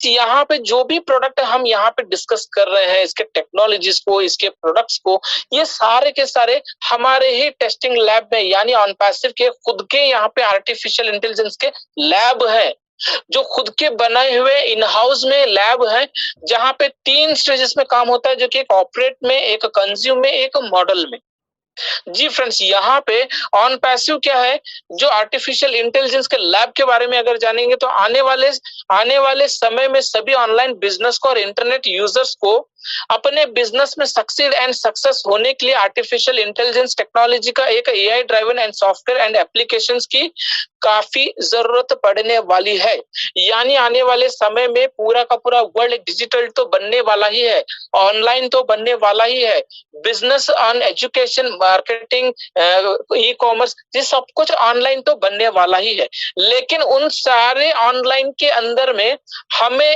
यहाँ पे जो भी प्रोडक्ट हम यहाँ पे डिस्कस कर रहे हैं, इसके टेक्नोलॉजीज को, इसके प्रोडक्ट्स को, ये सारे के सारे हमारे ही टेस्टिंग लैब में यानी ऑनपैसिव के खुद के यहाँ पे आर्टिफिशियल इंटेलिजेंस के लैब है, जो खुद के बनाए हुए इन हाउस में लैब है, जहां पे 3 स्टेजेस में काम होता है, जो कि एक ऑपरेट में, एक कंज्यूम में, एक मॉडल में। जी फ्रेंड्स, यहाँ पे ऑन पैसिव क्या है, जो आर्टिफिशियल इंटेलिजेंस के लैब के बारे में अगर जानेंगे तो आने वाले समय में सभी ऑनलाइन बिजनेस को और इंटरनेट यूजर्स को अपने बिजनेस में सक्सीड एंड सक्सेस होने के लिए आर्टिफिशियल इंटेलिजेंस टेक्नोलॉजी का एक AI driven and software and applications की काफी जरूरत पड़ने वाली है। यानी आने वाले समय में पूरा का पूरा वर्ल्ड डिजिटल तो बनने वाला ही है, ऑनलाइन तो बनने वाला ही है, business on education, marketing, e commerce, ये सब कुछ ऑनलाइन तो बनने वाला ही है। लेकिन उन सारे ऑनलाइन के अंदर में हमें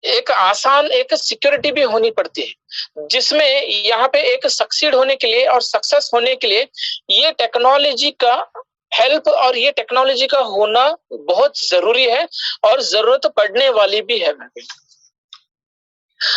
एक आसान एक सिक्योरिटी भी होनी पड़ती है, जिसमें यहाँ पे एक सक्सीड होने के लिए और सक्सेस होने के लिए ये टेक्नोलॉजी का हेल्प और ये टेक्नोलॉजी का होना बहुत जरूरी है और जरूरत पड़ने वाली भी है।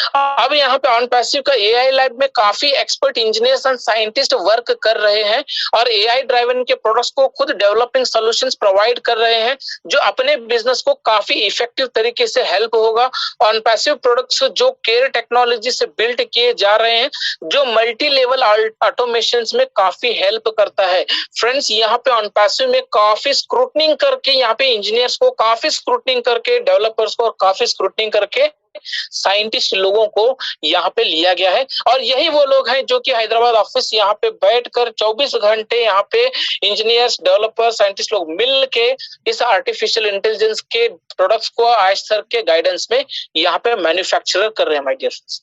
अब यहाँ पे ऑन पैसिव का एआई लैब में काफी expert engineers and scientist work कर रहे हैं और एआई ड्राइवन के प्रोडक्ट्स को खुद डेवलपिंग सॉल्यूशंस प्रोवाइड कर रहे हैं, जो अपने बिजनेस को काफी इफेक्टिव तरीके से हेल्प होगा। ऑन पैसिव प्रोडक्ट्स जो केयर टेक्नोलॉजी से बिल्ड किए जा रहे हैं, जो मल्टी लेवल ऑटोमेशन में काफी हेल्प करता है। फ्रेंड्स, यहाँ पे ऑन पैसिव में काफी स्क्रूटनिंग करके, यहाँ पे इंजीनियर्स को काफी स्क्रूटनिंग करके, डेवलपर्स को काफी स्क्रूटनिंग करके, साइंटिस्ट लोगों को यहाँ पे लिया गया है। और यही वो लोग हैं जो कि हैदराबाद ऑफिस यहाँ पे बैठकर 24 घंटे यहाँ पे इंजीनियर्स, डेवलपर, साइंटिस्ट लोग मिल के इस आर्टिफिशियल इंटेलिजेंस के प्रोडक्ट्स को आज सर के गाइडेंस में यहाँ पे मैन्युफैक्चरर कर रहे हैं। माय डियर फ्रेंड्स,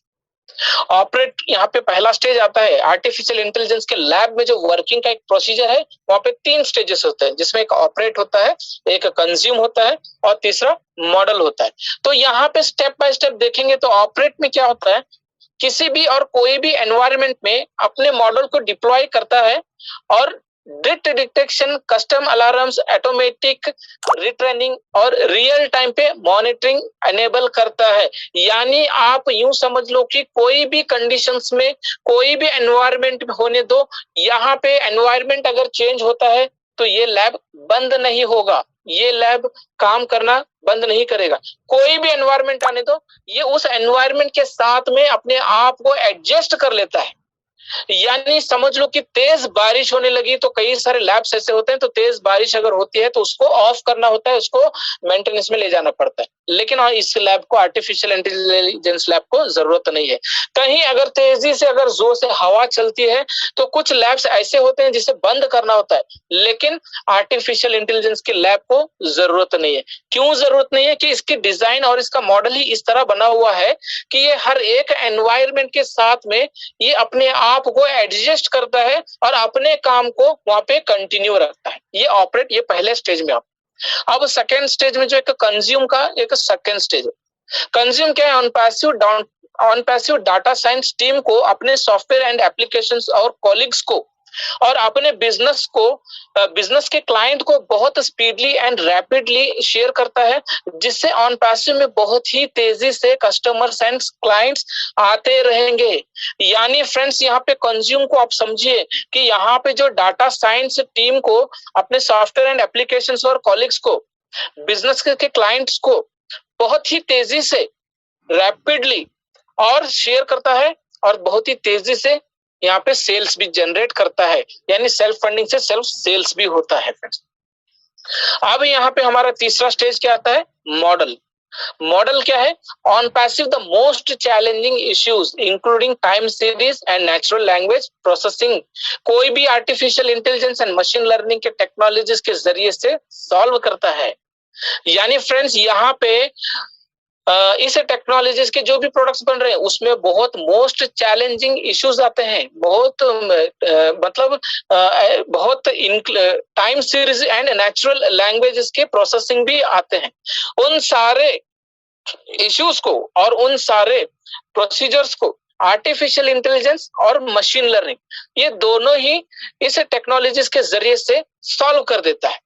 ऑपरेट यहाँ पे पहला स्टेज आता है। आर्टिफिशियल इंटेलिजेंस के लैब में जो वर्किंग का एक प्रोसीजर है, वहां पे 3 स्टेजेस होते हैं, जिसमें एक ऑपरेट होता है, एक कंज्यूम होता है और तीसरा मॉडल होता है। तो यहाँ पे स्टेप बाय स्टेप देखेंगे तो ऑपरेट में क्या होता है, किसी भी और कोई भी एनवायरनमेंट में अपने मॉडल को डिप्लॉय करता है और drift detection, custom alarms, automatic retraining और रियल टाइम पे मॉनिटरिंग एनेबल करता है। यानी आप यूं समझ लो कि कोई भी कंडीशंस में, कोई भी एनवायरनमेंट होने दो, यहाँ पे एनवायरनमेंट अगर चेंज होता है तो ये लैब बंद नहीं होगा, ये लैब काम करना बंद नहीं करेगा। कोई भी एनवायरनमेंट आने दो, ये उस एनवायरनमेंट के साथ में अपने आप को एडजस्ट कर लेता है। यानी समझ लो कि तेज बारिश होने लगी तो कई सारे लैब्स ऐसे होते हैं, तो तेज बारिश अगर होती है तो उसको ऑफ करना होता है, उसको मेंटेनेंस में ले जाना पड़ता है। लेकिन इस लैब को, आर्टिफिशियल इंटेलिजेंस लैब को जरूरत नहीं है। कहीं अगर तेजी से, अगर जोर से हवा चलती है तो कुछ लैब्स ऐसे होते हैं जिसे बंद करना होता है, लेकिन आर्टिफिशियल इंटेलिजेंस के लैब को जरूरत नहीं है। क्यों जरूरत नहीं है? कि इसकी डिजाइन और इसका मॉडल ही इस तरह बना हुआ है कि ये हर एक एनवायरनमेंट के साथ में ये अपने आप को एडजस्ट करता है और अपने काम को वहां पे कंटिन्यू रखता है। ये ऑपरेट, ये पहले स्टेज में। अब सेकेंड स्टेज में जो एक कंज्यूम का एक सेकेंड स्टेज है। कंज्यूम क्या है? On passive data science team को अपने सॉफ्टवेयर एंड एप्लीकेशंस और कॉलीग्स को और अपने बिजनेस को, बिजनेस के क्लाइंट को बहुत स्पीडली एंड रैपिडली शेयर करता है, जिससे ऑन पैसिव में बहुत ही तेजी से कस्टमर्स एंड क्लाइंट्स आते रहेंगे। यानी फ्रेंड्स, यहाँ पे कंज्यूम को आप समझिए कि यहाँ पे जो डाटा साइंस टीम को अपने सॉफ्टवेयर एंड एप्लीकेशंस और कॉलीग्स को, बिजनेस के क्लाइंट्स को बहुत ही तेजी से, रैपिडली और शेयर करता है और बहुत ही तेजी से यहाँ पे सेल्स भी जनरेट करता है। यानी सेल्फ फंडिंग से सेल्फ सेल्स भी होता है। अब यहाँ पे हमारा तीसरा स्टेज क्या आता है? मॉडल। मॉडल क्या है? On passive the most challenging issues including time series and natural language processing कोई भी artificial intelligence and machine learning के टेक्नोलॉजीज के जरिए से सॉल्व करता है। यानी फ्रेंड्स, यहाँ पे इस टेक्नोलॉजीज के जो भी प्रोडक्ट्स बन रहे हैं उसमें बहुत मोस्ट चैलेंजिंग इश्यूज आते हैं, बहुत मतलब बहुत time series and natural languages के प्रोसेसिंग भी आते हैं। उन सारे इश्यूज को और उन सारे प्रोसीजर्स को आर्टिफिशियल इंटेलिजेंस और मशीन लर्निंग, ये दोनों ही इस टेक्नोलॉजीज के जरिए से सॉल्व कर देता है।